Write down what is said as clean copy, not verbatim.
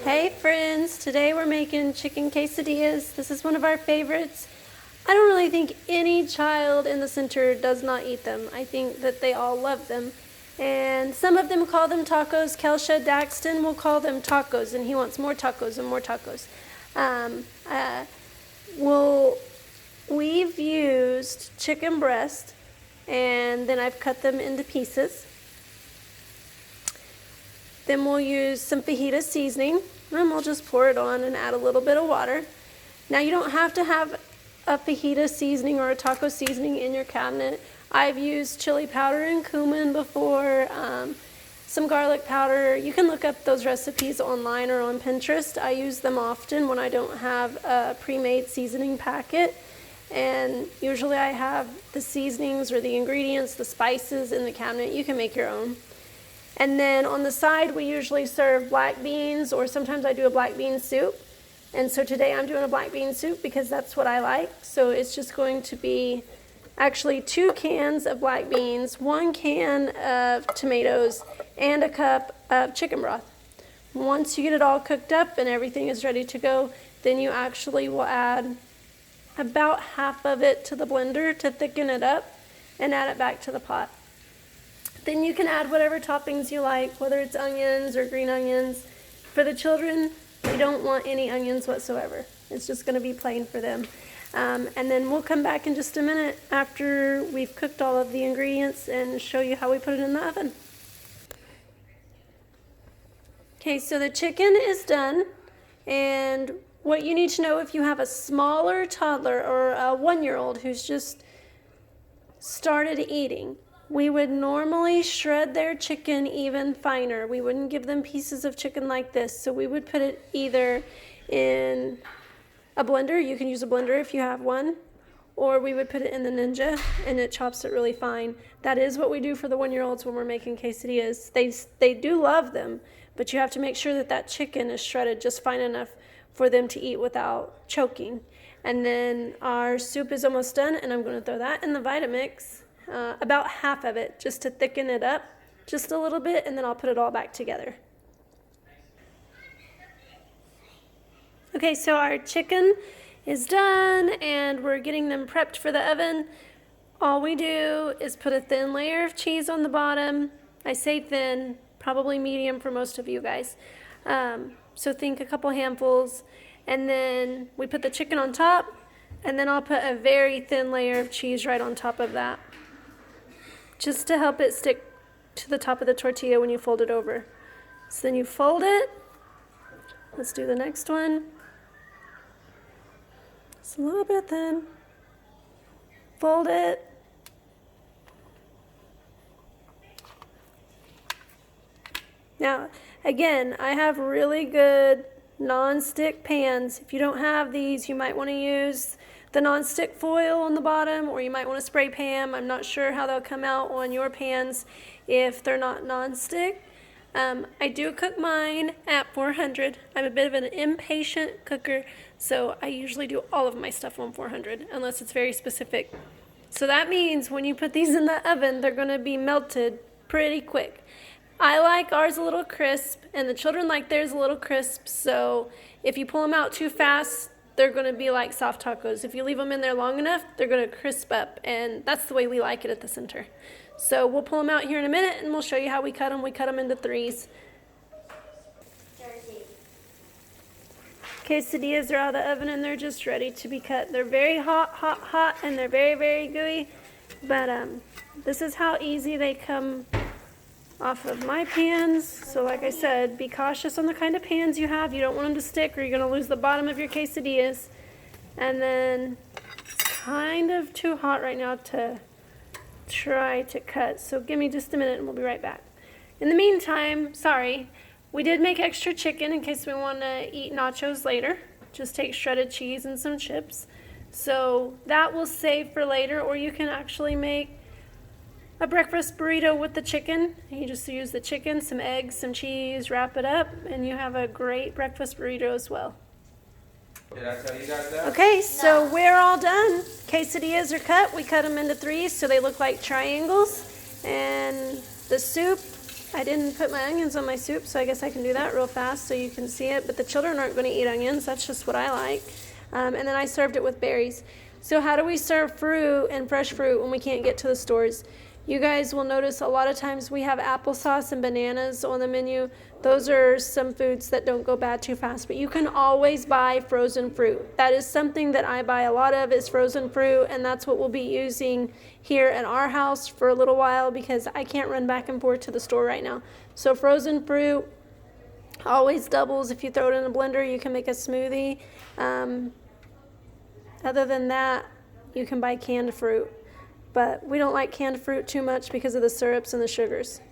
Hey friends, today we're making chicken quesadillas. This is one of our favorites. I don't really think any child in the center does not eat them. I think that they all love them. And some of them call them tacos. Kelsha Daxton will call them tacos, and he wants more tacos and more tacos. We've used chicken breast, and then I've cut them into pieces. Then we'll use some fajita seasoning, and we'll just pour it on and add a little bit of water. Now you don't have to have a fajita seasoning or a taco seasoning in your cabinet. I've used chili powder and cumin before, some garlic powder. You can look up those recipes online or on Pinterest. I use them often when I don't have a pre-made seasoning packet. And usually I have the seasonings or the ingredients, the spices in the cabinet. You can make your own. And then on the side, we usually serve black beans, or sometimes I do a black bean soup. And so today I'm doing a black bean soup because that's what I like. So it's just going to be actually 2 cans of black beans, 1 can of tomatoes, and a cup of chicken broth. Once you get it all cooked up and everything is ready to go, then you actually will add about half of it to the blender to thicken it up and add it back to the pot. Then you can add whatever toppings you like, whether it's onions or green onions. For the children, they don't want any onions whatsoever. It's just going to be plain for them. And then we'll come back in just a minute after we've cooked all of the ingredients and show you how we put it in the oven. Okay, so the chicken is done. And what you need to know if you have a smaller toddler or a 1-year-old who's just started eating, we would normally shred their chicken even finer. We wouldn't give them pieces of chicken like this. So we would put it either in a blender. You can use a blender if you have one. Or we would put it in the Ninja and it chops it really fine. That is what we do for the 1-year-olds when we're making quesadillas. They do love them, but you have to make sure that that chicken is shredded just fine enough for them to eat without choking. And then our soup is almost done, and I'm going to throw that in the Vitamix. About half of it, just to thicken it up just a little bit, and then I'll put it all back together. Okay, so our chicken is done, and we're getting them prepped for the oven. All we do is put a thin layer of cheese on the bottom. I say thin, probably medium for most of you guys. So think a couple handfuls, and then we put the chicken on top, and then I'll put a very thin layer of cheese right on top of that, just to help it stick to the top of the tortilla when you fold it over. So then you fold it. Let's do the next one. It's a little bit thin. Fold it. Now, again, I have really good non-stick pans. If you don't have these, you might want to use the non-stick foil on the bottom, or you might want to spray pan. I'm not sure how they'll come out on your pans if they're not non-stick. I do cook mine at 400. I'm a bit of an impatient cooker, so I usually do all of my stuff on 400 unless it's very specific. So that means when you put these in the oven, they're going to be melted pretty quick. I like ours a little crisp, and the children like theirs a little crisp, so if you pull them out too fast, they're going to be like soft tacos. If you leave them in there long enough, they're going to crisp up, and that's the way we like it at the center. So we'll pull them out here in a minute, and we'll show you how we cut them. We cut them into 3s. Quesadillas are out of the oven, and they're just ready to be cut. They're very hot, hot, hot, and they're very, very gooey, but this is how easy they come off of my pans. So like I said, be cautious on the kind of pans you have. You don't want them to stick, or you're going to lose the bottom of your quesadillas. And then it's kind of too hot right now to try to cut, so give me just a minute and we'll be right back. In the meantime, sorry, we did make extra chicken in case we want to eat nachos later. Just take shredded cheese and some chips. So that we'll save for later, or you can actually make a breakfast burrito with the chicken. You just use the chicken, some eggs, some cheese, wrap it up, and you have a great breakfast burrito as well. Did I tell you guys that? Okay, so we're all done. Quesadillas are cut. We cut them into 3s so they look like triangles. And the soup I didn't put my onions on my soup, so I guess I can do that real fast so you can see it. But the children aren't going to eat onions. That's just what I like. And then I served it with berries. So how do we serve fruit and fresh fruit when we can't get to the stores? You guys will notice a lot of times we have applesauce and bananas on the menu. Those are some foods that don't go bad too fast, but you can always buy frozen fruit. That is something that I buy a lot of, is frozen fruit, and that's what we'll be using here at our house for a little while because I can't run back and forth to the store right now. So frozen fruit always doubles. If you throw it in a blender, you can make a smoothie. Other than that, you can buy canned fruit. But we don't like canned fruit too much because of the syrups and the sugars.